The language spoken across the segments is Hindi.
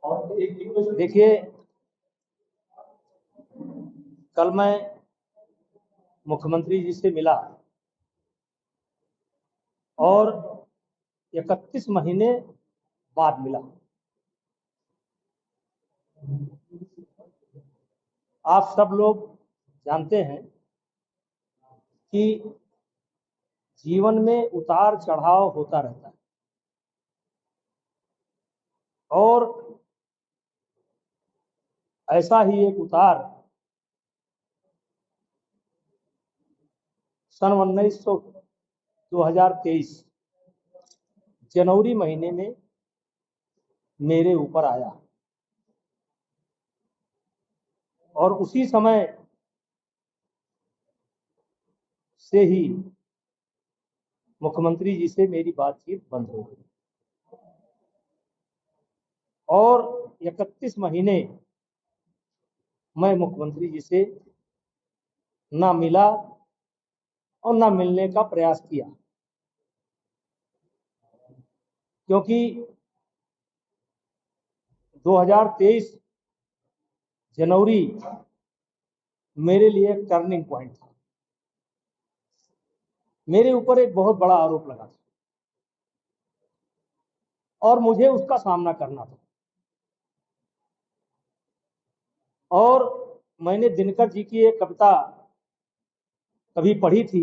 देखिए, कल मैं मुख्यमंत्री जी से मिला और 31 महीने बाद मिला। आप सब लोग जानते हैं कि जीवन में उतार चढ़ाव होता रहता है और ऐसा ही एक उतार सन 2023 जनवरी महीने में मेरे ऊपर आया और उसी समय से ही मुख्यमंत्री जी से मेरी बातचीत बंद हो गई और 31 महीने मैं मुख्यमंत्री जी से ना मिला और ना मिलने का प्रयास किया, क्योंकि 2023 जनवरी मेरे लिए एक टर्निंग पॉइंट था। मेरे ऊपर एक बहुत बड़ा आरोप लगा था और मुझे उसका सामना करना था। और मैंने दिनकर जी की एक कविता कभी पढ़ी थी,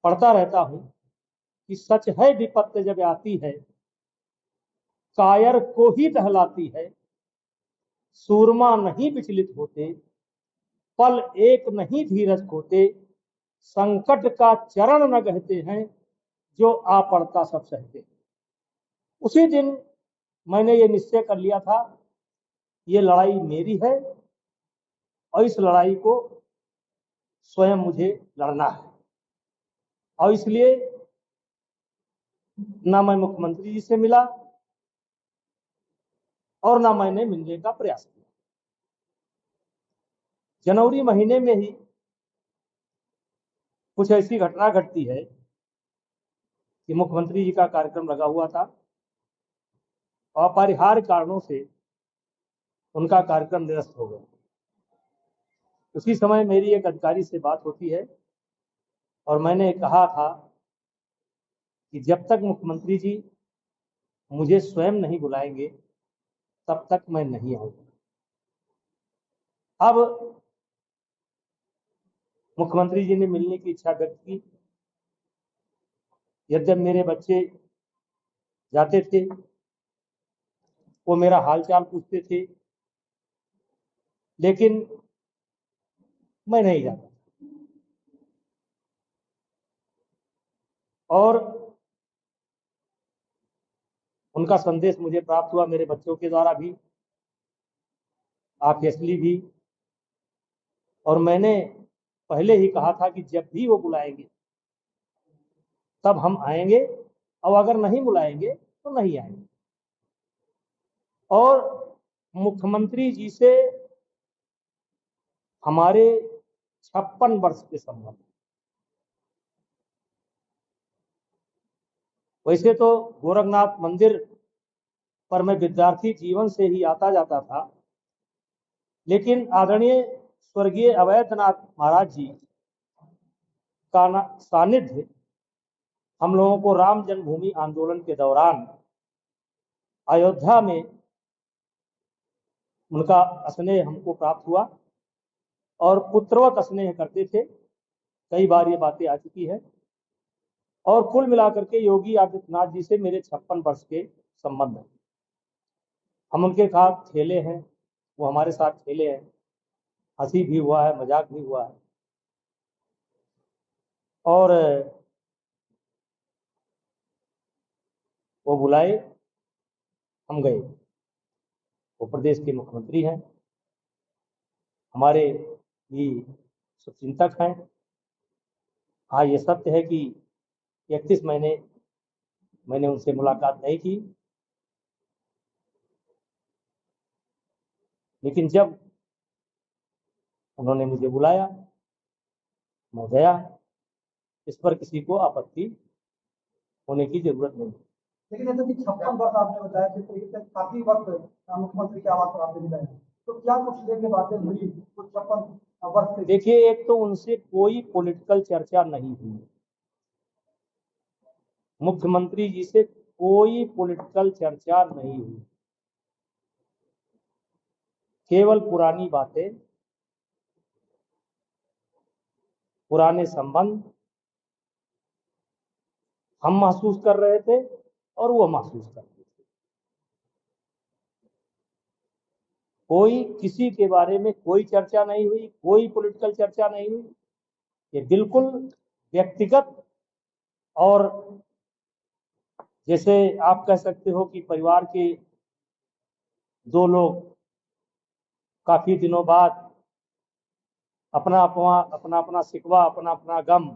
पढ़ता रहता हूं कि सच है विपत्ति जब आती है, कायर को ही दहलाती है, सूरमा नहीं विचलित होते, पल एक नहीं धीरज खोते, संकट का चरण न गहते हैं, जो आ पड़ता सब सहते। उसी दिन मैंने ये निश्चय कर लिया था, ये लड़ाई मेरी है और इस लड़ाई को स्वयं मुझे लड़ना है। और इसलिए ना मैं मुख्यमंत्री जी से मिला और ना मैंने मिलने का प्रयास किया। जनवरी महीने में ही कुछ ऐसी घटना घटती है कि मुख्यमंत्री जी का कार्यक्रम लगा हुआ था और अपरिहार्य कारणों से उनका कार्यक्रम निरस्त हो गया। उसी समय मेरी एक अधिकारी से बात होती है और मैंने कहा था कि जब तक मुख्यमंत्री जी मुझे स्वयं नहीं बुलाएंगे तब तक मैं नहीं आऊंगा। अब मुख्यमंत्री जी ने मिलने की इच्छा व्यक्त की। यद्यपि मेरे बच्चे जाते थे, वो मेरा हालचाल पूछते थे, लेकिन मैं नहीं जाता। और उनका संदेश मुझे प्राप्त हुआ मेरे बच्चों के द्वारा भी, ऑब्वियसली भी। और मैंने पहले ही कहा था कि जब भी वो बुलाएंगे तब हम आएंगे और अगर नहीं बुलाएंगे तो नहीं आएंगे। और मुख्यमंत्री जी से हमारे 56 वर्ष के संबंध। वैसे तो गोरखनाथ मंदिर पर मैं विद्यार्थी जीवन से ही आता जाता था, लेकिन आदरणीय स्वर्गीय अवैधनाथ महाराज जी का सानिध्य हम लोगों को राम जन्मभूमि आंदोलन के दौरान अयोध्या में उनका स्नेह हमको प्राप्त हुआ और पुत्रवत स्नेह करते थे। कई बार ये बातें आ चुकी है। और कुल मिलाकर के योगी आदित्यनाथ जी से मेरे 56 वर्ष के संबंध हैं। हम उनके साथ खेले हैं, वो हमारे साथ खेले हैं, हंसी भी हुआ है, मजाक भी हुआ है। और वो बुलाए, हम गए। वो प्रदेश के मुख्यमंत्री हैं, हमारे भी शुभचिंतक हैं। हाँ, ये सत्य है कि 31 महीने मैंने उनसे मुलाकात नहीं की, लेकिन जब उन्होंने मुझे बुलाया मैं गया। इस पर किसी को आपत्ति होने की जरूरत नहीं। लेकिन जैसे कि 56 वर्ष आपने बताया, जिस तरीके से काफी वक्त मुख्यमंत्री के आवास पर आपने बिताया, तो क्या कुछ लेके बातें हुई कुछ 56 वर्ष से? देखिए, एक तो उनसे कोई पॉलिटिकल चर्चा नहीं हुई, मुख्यमंत्री जी से कोई पॉलिटिकल चर्चा नहीं हुई, केवल पुरानी बातें, पुराने संबंध हम महसूस कर रहे थे और वो महसूस कर रहे थे। कोई किसी के बारे में कोई चर्चा नहीं हुई, कोई पॉलिटिकल चर्चा नहीं हुई। ये बिल्कुल व्यक्तिगत और जैसे आप कह सकते हो कि परिवार के दो लोग काफी दिनों बाद अपना अपना शिकवा, अपना अपना गम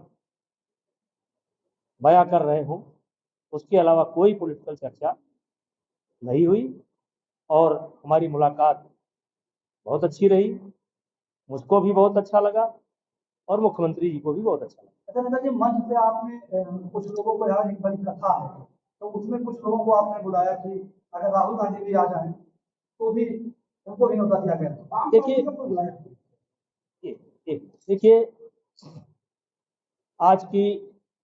बयां कर रहे हो, उसके अलावा कोई पॉलिटिकल चर्चा नहीं हुई। और हमारी मुलाकात बहुत अच्छी रही, मुझको भी बहुत अच्छा लगा और मुख्यमंत्री जी को भी बहुत अच्छा लगा। अच्छा नेता जी, मंच पे आपने कुछ लोगों को, यहाँ एक बड़ी कथा है, तो उसमें कुछ लोगों को आपने बुलाया कि अगर राहुल गांधी भी आ जाए तो भी उनको भी न्योता दिया गया। देखिए, देखिए आज की